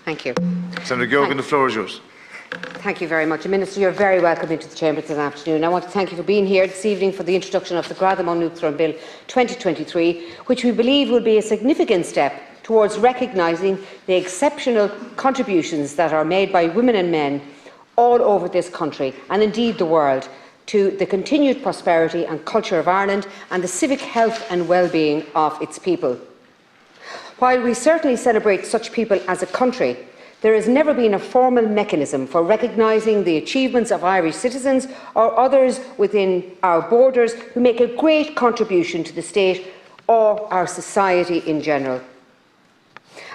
Thank you. Senator Keogan, the floor is yours. Thank you very much. Minister, you're very welcome into the Chamber this afternoon. I want to thank you for being here this evening for the introduction of the Gradam Uachtaráin Bill 2023, which we believe will be a significant step towards recognising the exceptional contributions that are made by women and men all over this country, and indeed the world, to the continued prosperity and culture of Ireland and the civic health and well-being of its people. While we certainly celebrate such people as a country, there has never been a formal mechanism for recognising the achievements of Irish citizens or others within our borders who make a great contribution to the state or our society in general.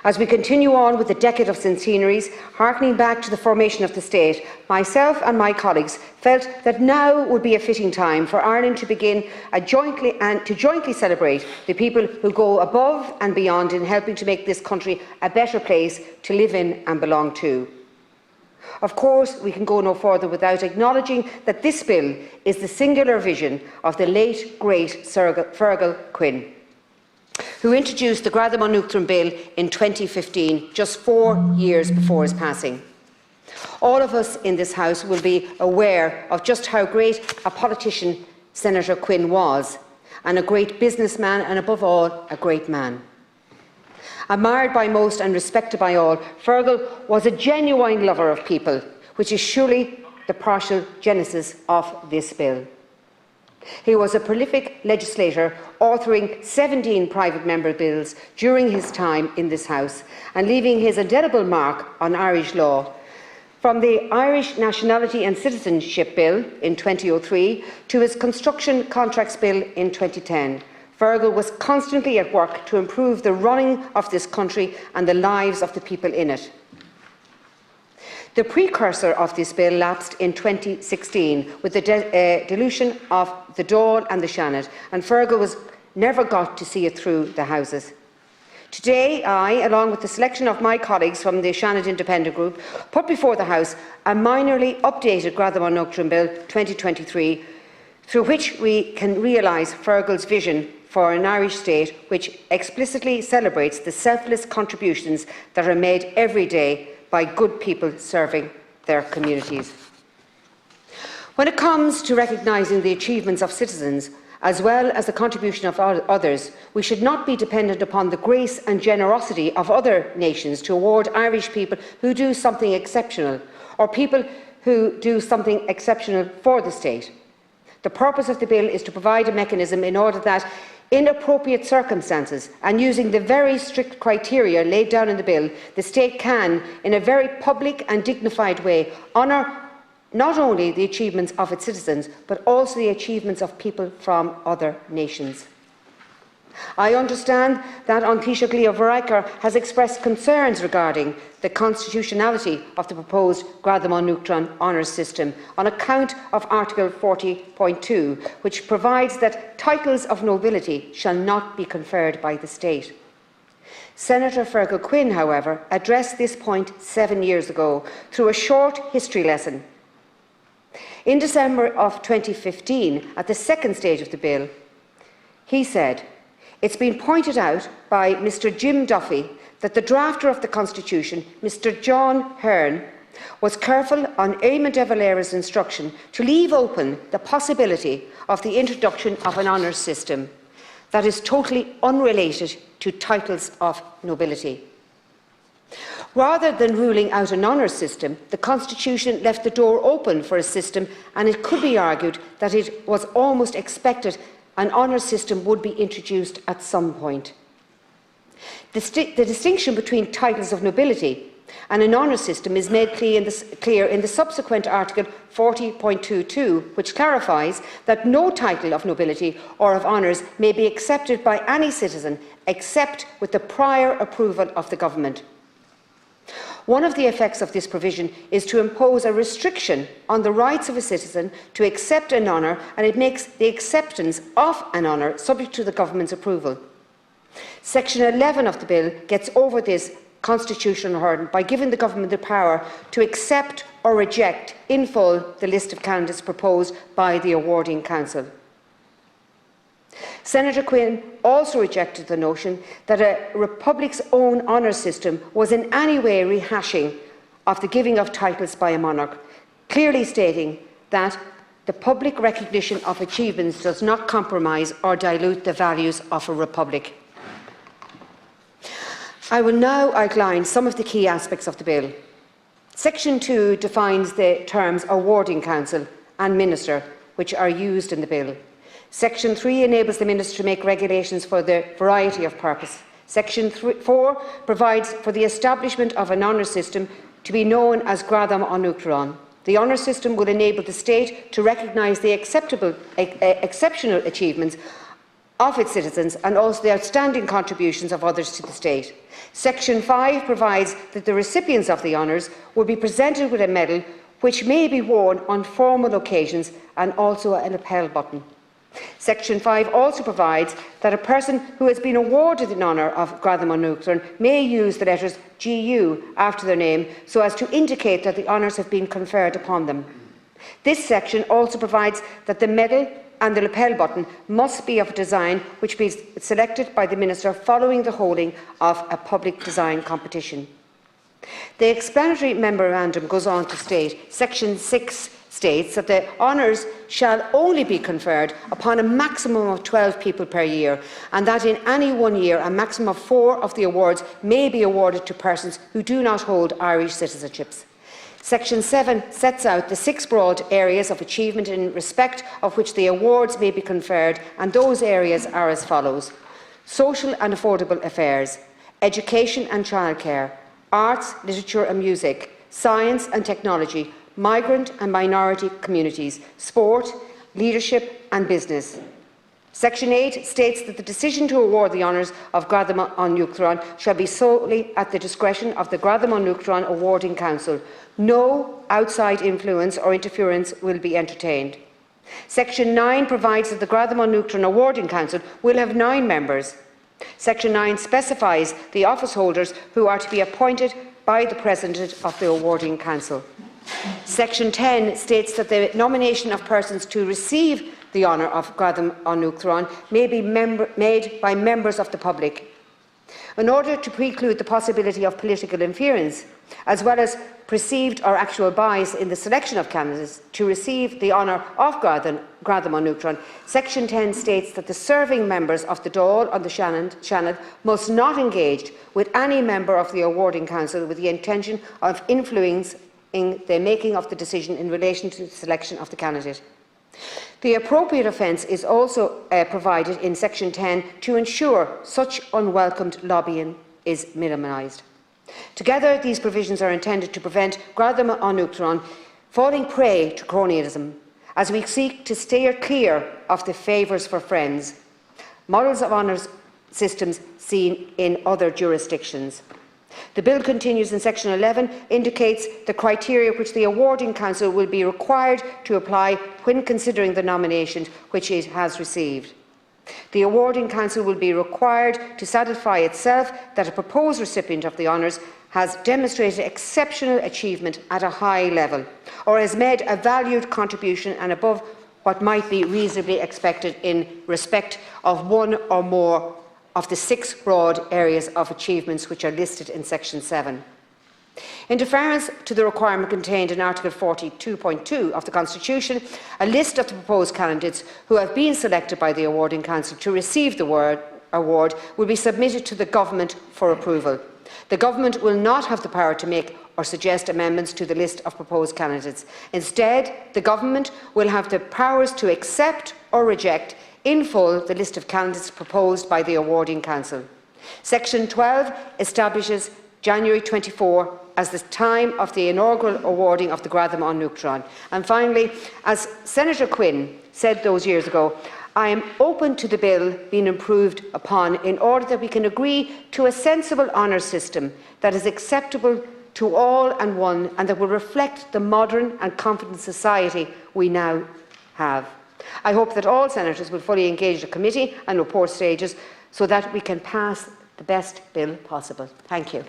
As we continue on with the decade of centenaries, harkening back to the formation of the state, myself and my colleagues felt that now would be a fitting time for Ireland to begin jointly celebrate the people who go above and beyond in helping to make this country a better place to live in and belong to. Of course, we can go no further without acknowledging that this bill is the singular vision of the late, great Fergal Quinn, who introduced the Gradam Uachtaráin Bill in 2015, just 4 years before his passing. All of us in this House will be aware of just how great a politician Senator Quinn was, and a great businessman, and above all, a great man. Admired by most and respected by all, Fergal was a genuine lover of people, which is surely the partial genesis of this bill. He was a prolific legislator, authoring 17 private member bills during his time in this House and leaving his indelible mark on Irish law. From the Irish Nationality and Citizenship Bill in 2003 to his Construction Contracts Bill in 2010, Fergal was constantly at work to improve the running of this country and the lives of the people in it. The precursor of this bill lapsed in 2016 with the dilution of the Dáil and the Seanad, and Fergal never got to see it through the Houses. Today, I, along with the selection of my colleagues from the Seanad Independent Group, put before the House a minorly updated Gradam Uachtaráin Bill 2023, through which we can realise Fergal's vision for an Irish state which explicitly celebrates the selfless contributions that are made every day by good people serving their communities. When it comes to recognising the achievements of citizens, as well as the contribution of others, we should not be dependent upon the grace and generosity of other nations to award Irish people who do something exceptional, or people who do something exceptional for the state. The purpose of the bill is to provide a mechanism in order that, in appropriate circumstances and using the very strict criteria laid down in the bill, the state can, in a very public and dignified way, honour not only the achievements of its citizens, but also the achievements of people from other nations. I understand that An Taoiseach Leo Varadkar has expressed concerns regarding the constitutionality of the proposed Gradam Uachtaráin honours system on account of Article 40.2, which provides that titles of nobility shall not be conferred by the state. Senator Fergal Quinn, however, addressed this point 7 years ago through a short history lesson. In December of 2015, at the second stage of the bill, he said, "It's been pointed out by Mr Jim Duffy that the drafter of the Constitution, Mr John Hearn, was careful on Eamon de Valera's instruction to leave open the possibility of the introduction of an honours system that is totally unrelated to titles of nobility. Rather than ruling out an honours system, the Constitution left the door open for a system, and it could be argued that it was almost expected an honours system would be introduced at some point. The distinction between titles of nobility and an honours system is made clear in the subsequent Article 40.22, which clarifies that no title of nobility or of honours may be accepted by any citizen except with the prior approval of the government. One of the effects of this provision is to impose a restriction on the rights of a citizen to accept an honour, and it makes the acceptance of an honour subject to the government's approval. Section 11 of the bill gets over this constitutional hurdle by giving the government the power to accept or reject in full the list of candidates proposed by the awarding council. Senator Quinn also rejected the notion that a republic's own honours system was in any way rehashing of the giving of titles by a monarch, clearly stating that the public recognition of achievements does not compromise or dilute the values of a republic. I will now outline some of the key aspects of the bill. Section 2 defines the terms awarding council and minister, which are used in the bill. Section 3 enables the minister to make regulations for the variety of purpose. Section 4 provides for the establishment of an honours system to be known as Gradam on Uachtaráin. The honours system will enable the state to recognise the exceptional achievements of its citizens and also the outstanding contributions of others to the state. Section 5 provides that the recipients of the honours will be presented with a medal which may be worn on formal occasions and also a lapel button. Section 5 also provides that a person who has been awarded in honour of Gradam on Uachtaráin may use the letters GU after their name so as to indicate that the honours have been conferred upon them. This section also provides that the medal and the lapel button must be of a design which be selected by the minister following the holding of a public design competition. The explanatory memorandum goes on to state, Section 6 states that the honours shall only be conferred upon a maximum of 12 people per year, and that in any 1 year a maximum of 4 of the awards may be awarded to persons who do not hold Irish citizenships. Section 7 sets out the 6 broad areas of achievement in respect of which the awards may be conferred, and those areas are as follows: social and affordable affairs, education and childcare, arts, literature and music, science and technology, migrant and minority communities, sport, leadership and business. Section 8 states that the decision to award the honours of Gradam on Uachtaráin shall be solely at the discretion of the Gradam on Uachtaráin Awarding Council. No outside influence or interference will be entertained. Section 9 provides that the Gradam on Uachtaráin Awarding Council will have 9 members. Section 9 specifies the office holders who are to be appointed by the President of the Awarding Council. Section 10 states that the nomination of persons to receive the honour of Gradam on Uachtaráin may be made by members of the public. In order to preclude the possibility of political interference, as well as perceived or actual bias in the selection of candidates to receive the honour of Gradam on Uachtaráin, Section 10 states that the serving members of the Dáil on the Shannon must not engage with any member of the Awarding Council with the intention of influencing the making of the decision in relation to the selection of the candidate. The appropriate offence is also provided in Section 10 to ensure such unwelcomed lobbying is minimised. Together, these provisions are intended to prevent Gradam on Uachtaráin falling prey to cronyism, as we seek to steer clear of the favours for friends, models of honours systems seen in other jurisdictions. The bill continues in Section 11, indicates the criteria which the Awarding Council will be required to apply when considering the nomination which it has received. The Awarding Council will be required to satisfy itself that a proposed recipient of the honours has demonstrated exceptional achievement at a high level, or has made a valued contribution and above what might be reasonably expected in respect of one or more of the 6 broad areas of achievements which are listed in Section 7. In deference to the requirement contained in Article 42.2 of the Constitution, a list of the proposed candidates who have been selected by the Awarding Council to receive the award will be submitted to the Government for approval. The Government will not have the power to make or suggest amendments to the list of proposed candidates. Instead, the Government will have the powers to accept or reject in full the list of candidates proposed by the Awarding Council. Section 12 establishes January 24 as the time of the inaugural awarding of the Gradam on Uachtaráin. And finally, as Senator Quinn said those years ago, I am open to the bill being improved upon in order that we can agree to a sensible honours system that is acceptable to all and one, and that will reflect the modern and confident society we now have. I hope that all senators will fully engage the committee and report stages so that we can pass the best bill possible. Thank you.